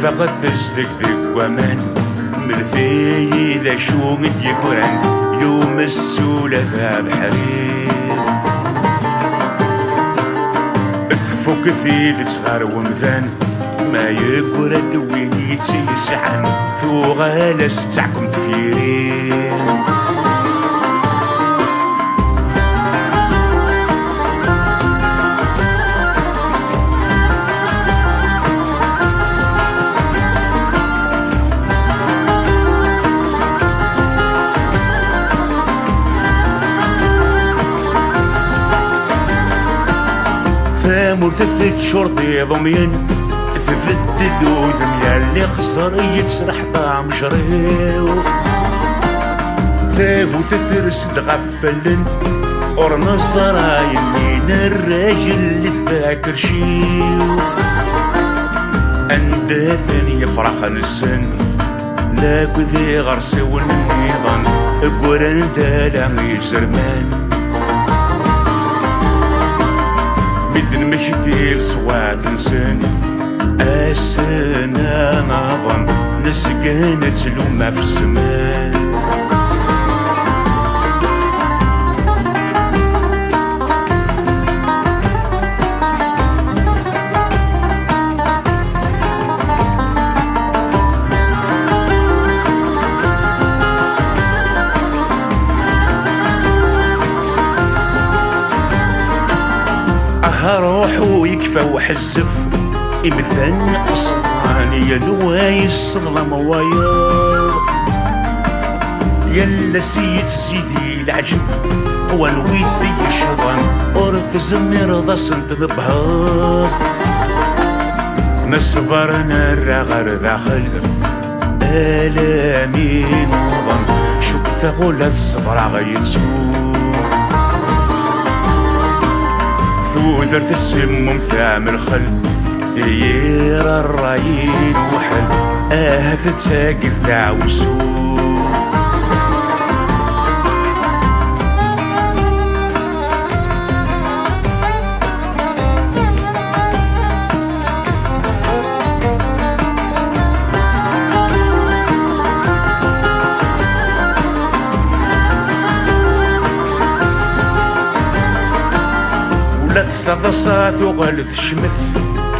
فقط تصدق ذك ومن مرثي ذا شو قد يقرن يوم السولة ذا بحرير فوق ثيد صغار ومذان ما يقرد وين يتسعن ثو غالس تعكم تفيرين مرتفت شرطي ضمين ثفت اللوذ اللي خسر يتسرح طعم جريو ثابو ثفرس تغفلن ورنا الزراين من الراجل اللي فاكر شيو انداثن يفرح السن لا كذي غرسي والنظام قرن دالا يزرمان بدن مشيتي لصوات نسن السنة نظن نسكنت لوما في الزمان روح ويكفى وحزف إمثال أصلاني يلواي الصغلم ويا يلا سيد سيدي العجب ونويثي الشضن أرث زمير ذا صند ببهار نصبرنا الرغر داخل آلامي نظن شكت غلة الصبر غيتسوق ثوذرت السم ثام الخل دير الرايين وحل تتساقف ذا وسوق لا تصدصات وغلث شمث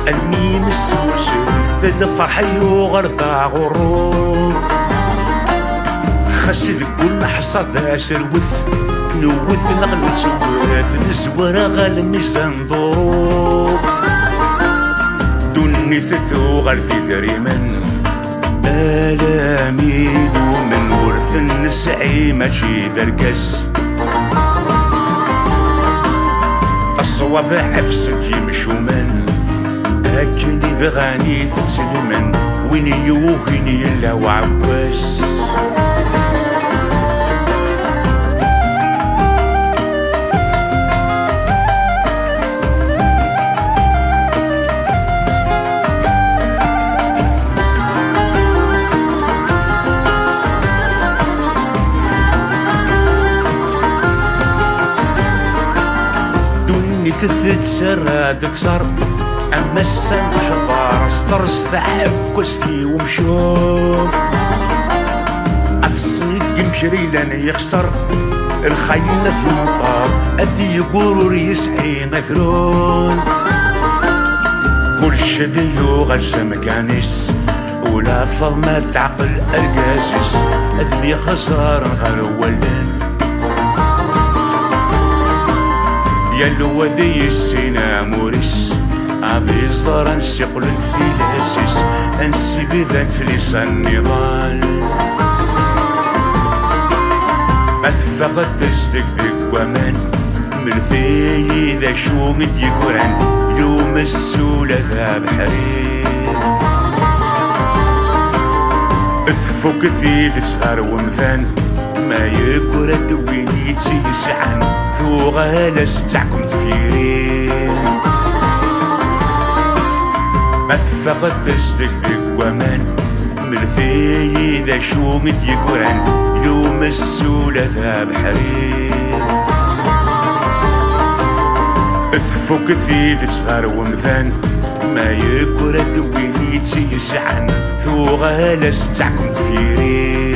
الميم السوسل الفرح يغرض غروب خسد كل حصاد ذا سروث نوث نغلو تسوث نزورة غال ميزان ضروب دوني ثثو غال في ذريمن آلامين ومن ورث النسعي ماشي ذركس الصواب عفسك يمشومن أكني بغاني تتسلمن وين يوهني إلا وعباس تثت سراد كسر أما السن حضار استرس ثعب كسي ومشوم أتصيق مشري لن يخسر الخيل في المطار أدي يقولوا يسعي غفرون كل شدي يغلس مكانيس ولا فضمة تعقل القاسس أذني خسار غلولن يلو ذي السينا موريس أبي الزر نسيقل الفيلاسيس أنسي بذا فليس النضال أثفق تصدق ذك ومن مرثي ذا شو قد يقرن يوم السولة ذا بحرير أثفق ثيد صغار ومثان ما يقرد وين يتسعن ثو غالس تعكم تفيرين أثفق تصدق ذك ومن مرثي ذا شو قد يقرن يوم السولة ذا بحرير أثفق ثيد صغار ومثان ما يقرد وين يتسيسعن ثو غالس تعكم كفيرين